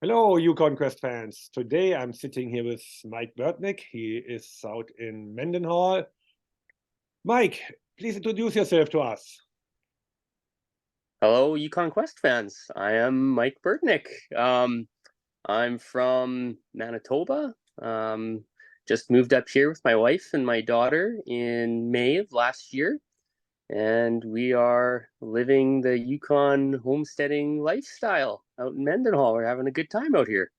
Hello, Yukon Quest fans. Today I'm sitting here with Mike Burtnick. He is out in Mendenhall. Mike, please introduce yourself to us. Hello, Yukon Quest fans. I am Mike Burtnick. I'm from Manitoba. Just moved up here with my wife and my daughter in May of last year, and we are living the Yukon homesteading lifestyle out in Mendenhall. We're having a good time out here.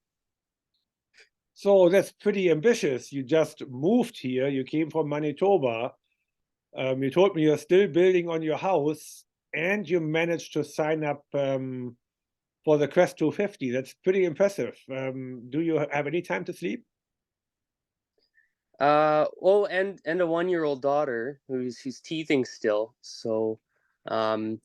So that's pretty ambitious. You just moved here. You came from Manitoba. You told me you're still building on your house and you managed to sign up for the Quest 250. That's pretty impressive. Do you have any time to sleep? And a 1-year-old daughter who's teething still. So, um,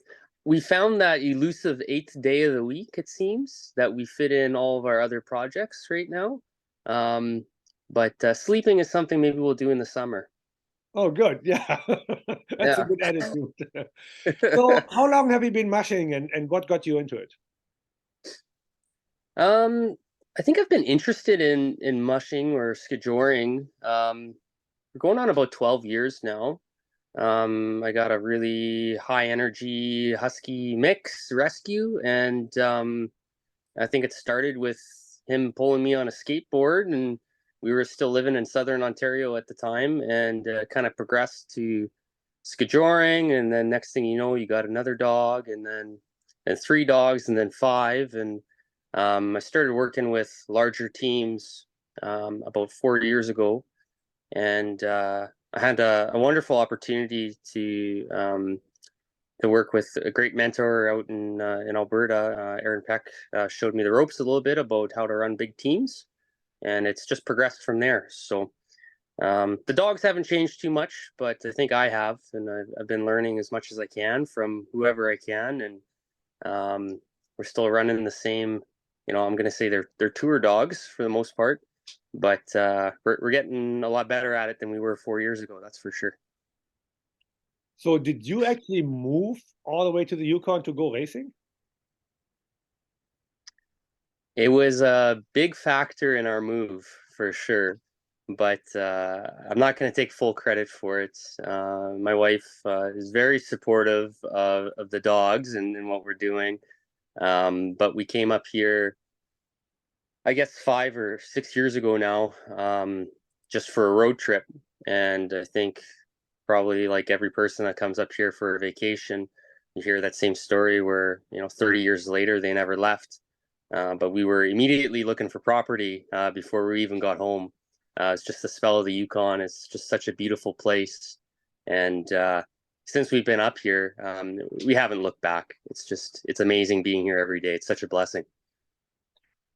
we found that elusive eighth day of the week. It seems that we fit in all of our other projects right now. Um, but sleeping is something maybe we'll do in the summer. Oh, good. Yeah, that's a Yeah. good attitude. So how long have you been mushing and what got you into it? Um, I think I've been interested in mushing or skijoring. We're going on about 12 years now. I got a really high energy husky mix rescue, and I think it started with him pulling me on a skateboard, and we were still living in southern Ontario at the time, and kind of progressed to skijoring, and then next thing you know, you got another dog, and three dogs, and then five, and I started working with larger teams about 4 years ago, and I had a wonderful opportunity to work with a great mentor out in Alberta. Aaron Peck showed me the ropes a little bit about how to run big teams, and it's just progressed from there. So the dogs haven't changed too much, but I think I have, and I've been learning as much as I can from whoever I can, and we're still running the same. I'm going to say they're tour dogs for the most part, but we're getting a lot better at it than we were 4 years ago. That's for sure. So did you actually move all the way to the Yukon to go racing? It was a big factor in our move for sure, but I'm not going to take full credit for it. My wife is very supportive of the dogs and what we're doing. But we came up here, I guess, 5 or 6 years ago now, just for a road trip. And I think probably like every person that comes up here for a vacation, you hear that same story where, 30 years later, they never left. But we were immediately looking for property before we even got home. It's just the spell of the Yukon. It's just such a beautiful place. And since we've been up here, we haven't looked back. It's amazing being here every day. It's such a blessing.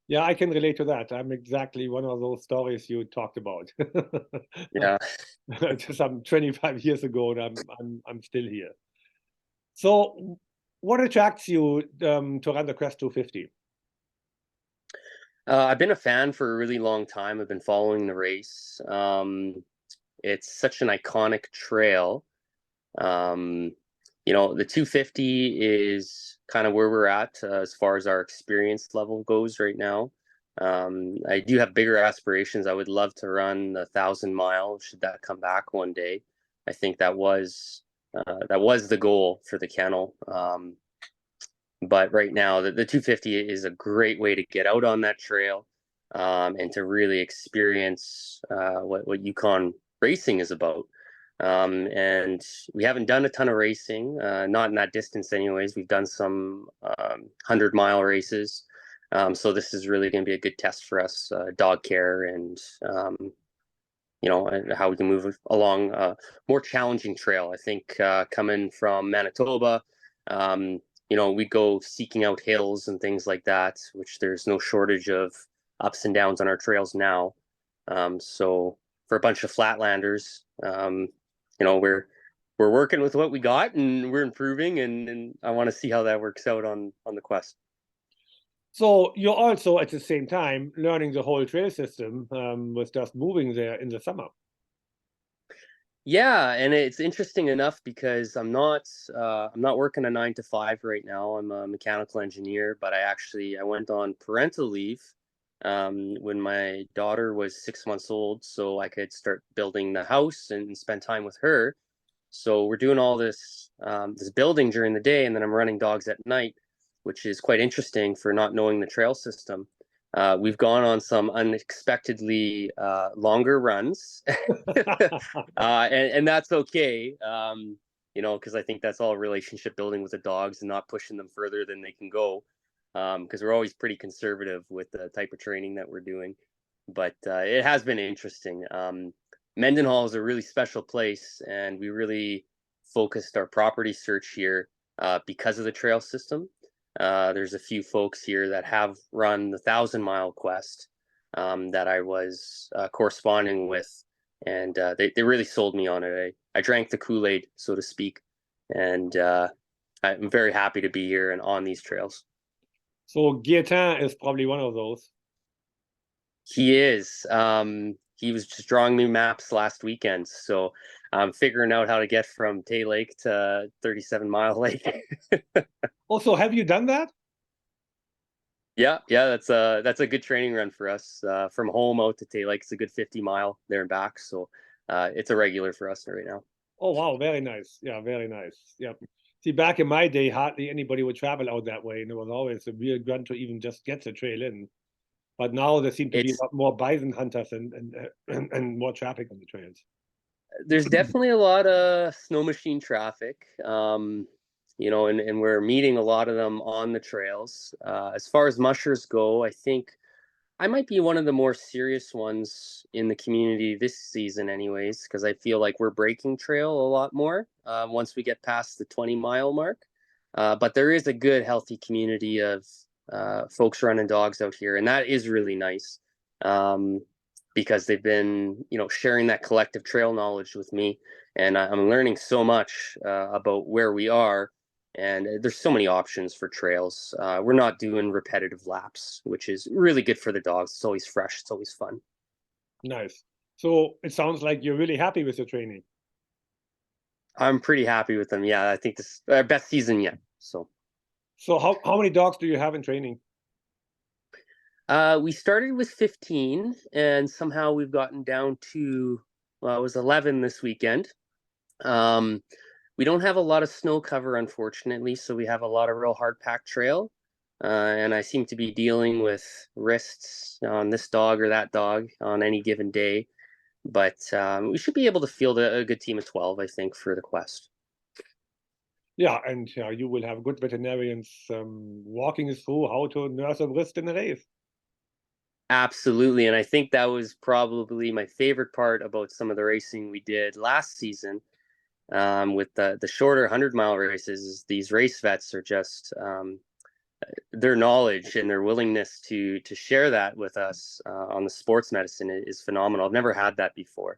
Yeah, I can relate to that. I'm exactly one of those stories you talked about. Yeah. Some 25 years ago, and I'm still here. So, what attracts you to run the Quest 250? I've been a fan for a really long time. I've been following the race. It's such an iconic trail. Um, the 250 is kind of where we're at as far as our experience level goes right now. I do have bigger aspirations. I would love to run 1,000 mile should that come back one day. I think that was the goal for the kennel. But right now, the 250 is a great way to get out on that trail and to really experience what Yukon racing is about. And we haven't done a ton of racing, not in that distance, anyways. We've done some 100-mile races. So this is really going to be a good test for us, dog care and how we can move along a more challenging trail. I think coming from Manitoba, we go seeking out hills and things like that, which there's no shortage of ups and downs on our trails now. So for a bunch of flatlanders, we're working with what we got and we're improving, and I want to see how that works out on the quest. So, you're also at the same time learning the whole trail system with just moving there in the summer. Yeah, and it's interesting enough because I'm not working a 9 to 5 right now. I'm a mechanical engineer, but I went on parental leave when my daughter was 6 months old, so I could start building the house and spend time with her. So we're doing all this building during the day, and then I'm running dogs at night, which is quite interesting for not knowing the trail system. We've gone on some unexpectedly longer runs, and that's okay. Because I think that's all relationship building with the dogs and not pushing them further than they can go. Because we're always pretty conservative with the type of training that we're doing. But it has been interesting. Mendenhall is a really special place, and we really focused our property search here because of the trail system. There's a few folks here that have run the 1,000 Mile Quest that I was corresponding with, and they really sold me on it. I drank the Kool-Aid, so to speak, and I'm very happy to be here and on these trails. So Gaetan is probably one of those. He is. He was just drawing me maps last weekend, so I'm figuring out how to get from Tay Lake to 37 Mile Lake. Also, have you done that? Yeah, that's a good training run for us. From home out to Tay Lake, it's a good 50 mile there and back. So it's a regular for us right now. Oh wow, very nice. Yeah, very nice. Yeah. See, back in my day, hardly anybody would travel out that way, and it was always a real grunt to even just get the trail in. But now there seem to be a It's lot more bison hunters and more traffic on the trails. There's definitely a lot of snow machine traffic. And we're meeting a lot of them on the trails. As far as mushers go, I think I might be one of the more serious ones in the community this season, anyways, because I feel like we're breaking trail a lot more once we get past the 20 mile mark. But there is a good, healthy community of folks running dogs out here, and that is really nice because they've been, sharing that collective trail knowledge with me, and I'm learning so much about where we are. And there's so many options for trails. We're not doing repetitive laps, which is really good for the dogs. It's always fresh. It's always fun. Nice. So it sounds like you're really happy with your training. I'm pretty happy with them. Yeah, I think this is our best season yet. So how many dogs do you have in training? we started with 15, and somehow we've gotten down to, well, it was 11 this weekend. We don't have a lot of snow cover, unfortunately, so we have a lot of real hard packed trail. And I seem to be dealing with wrists on this dog or that dog on any given day. But we should be able to field a good team of 12, I think, for the quest. Yeah, and you will have good veterinarians walking us through how to nurse a wrist in a race. Absolutely. And I think that was probably my favorite part about some of the racing we did last season with the shorter 100 mile races. Is these race vets are just their knowledge and their willingness to share that with us on the sports medicine is phenomenal. I've never had that before.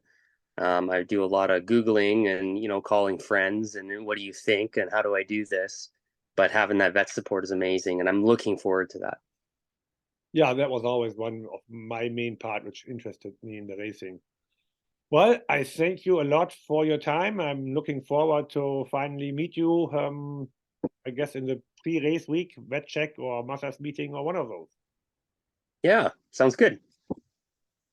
I do a lot of Googling and, calling friends and what do you think and how do I do this? But having that vet support is amazing. And I'm looking forward to that. Yeah, that was always one of my main part, which interested me in the racing. Well, I thank you a lot for your time. I'm looking forward to finally meet you, I guess in the pre-race week, vet check or mother's meeting or one of those. Yeah, sounds good.